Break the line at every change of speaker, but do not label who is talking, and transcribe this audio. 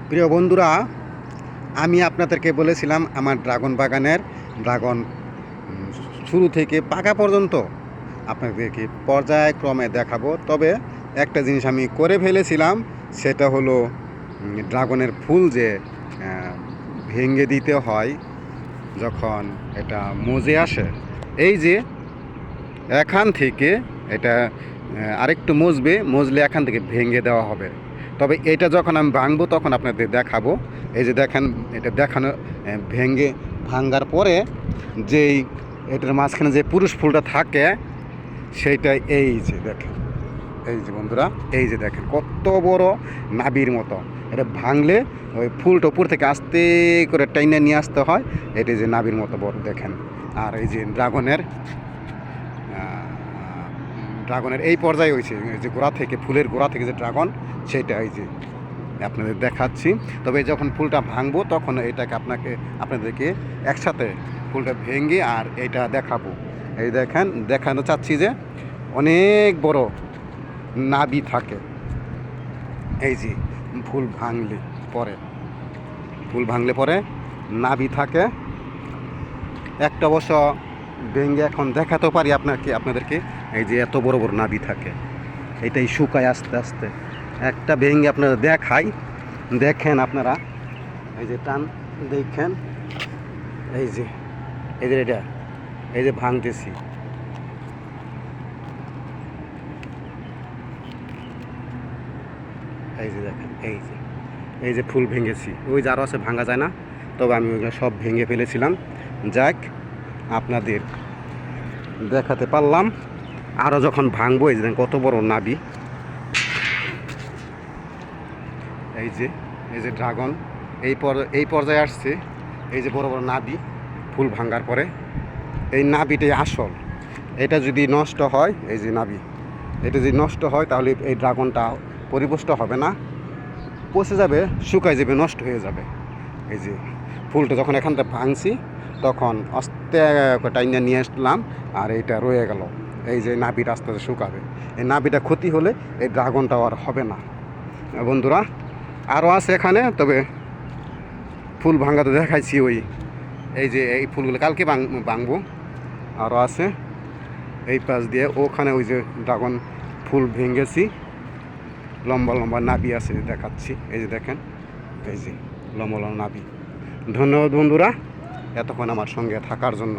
প্রিয় বন্ধুরা, আমি আপনাদেরকে বলেছিলাম আমার ড্রাগন বাগানের ড্রাগন শুরু থেকে পাকা পর্যন্ত আপনাদেরকে পর্যায়ক্রমে দেখাবো। তবে একটা জিনিস আমি করে ফেলেছিলাম, সেটা হলো ড্রাগনের ফুল যে ভেঙে দিতে হয় যখন এটা মজে আসে। এই যে এখান থেকে এটা আরেকটু মজলে এখান থেকে ভেঙে দেওয়া হবে। তবে এটা যখন আমি ভাঙবো তখন আপনাদের দেখাবো। এই যে দেখেন, এটা দেখানো ভাঙার পরে যেই এটার মাঝখানে যে পুরুষ ফুলটা থাকে সেইটা এই যে দেখেন, এই যে বন্ধুরা, এই যে দেখেন কত বড় নাবির মতো। এটা ভাঙলে ওই ফুলটা উপর থেকে আস্তে করে টাইনে নিয়ে আসতে হয়। এটা যে নাবির মতো বড় দেখেন। আর এই যে ড্রাগনের এই পর্যায়ে হয়েছে যে গোড়া থেকে, ফুলের গোড়া থেকে যে ড্রাগন, সেটা এই যে আপনাদের দেখাচ্ছি। তবে যখন ফুলটা ভাঙবো তখন এটাকে আপনাদেরকে একসাথে ফুলটা ভেঙে আর এইটা দেখাবো। এই দেখেন, দেখানো চাচ্ছি যে অনেক বড় নাবি থাকে। এই যে ফুল ভাঙলে পরে নাবি থাকে। একটা অবশ্য ভেঙে এখন দেখাতেও পারি আপনাদেরকে। এই যে এত বড় বড় নাবি থাকে, এটাই শুকায় আস্তে আস্তে। একটা ভেঙে আপনারা দেখেন আপনারা, এই যে টান দেখেন, এই যে এটা এই যে ভাঙতেছি, এই যে দেখেন, এই যে ফুল ভেঙেছি। ওই যে আরও আছে, ভাঙা যায় না, তবে আমি ওইগুলো সব ভেঙে ফেলেছিলাম। যাক, আপনাদের দেখাতে পারলাম। আরও যখন ভাঙবো, এই যে কত বড় নাবি। এই যে ড্রাগন এই পর্যায়ে আসছে। এই যে বড় বড় নাবি ফুল ভাঙার পরে, এই নাবিটাই আসল। এটা যদি নষ্ট হয়, এই যে নাবি, এটা যদি নষ্ট হয় তাহলে এই ড্রাগনটা পরিপুষ্ট হবে না, পচে যাবে, শুকায় যাবে, নষ্ট হয়ে যাবে। এই যে ফুলটা যখন এখান থেকে ভাঙছি তখন আস্তে টাইনা নিয়ে আসলাম, আর এইটা রয়ে গেল। এই যে নাবিটা আস্তে আস্তে শুকাবে। এই নাবিটা ক্ষতি হলে এই ড্রাগনটাও আর হবে না। বন্ধুরা, আরও আছে এখানে, তবে ফুল ভাঙাতে দেখাইছি। এই যে এই ফুলগুলো কালকে ভাঙবো। আরও আছে এই পাশ দিয়ে, ওখানে ওই যে ড্রাগন ফুল ভেঙেছি, লম্বা লম্বা নাবি আছে, দেখাচ্ছি। এই যে দেখেন, এই যে লম্বা লম্বা নাবি। ধন্যবাদ বন্ধুরা, এতক্ষণ আমার সঙ্গে থাকার জন্য।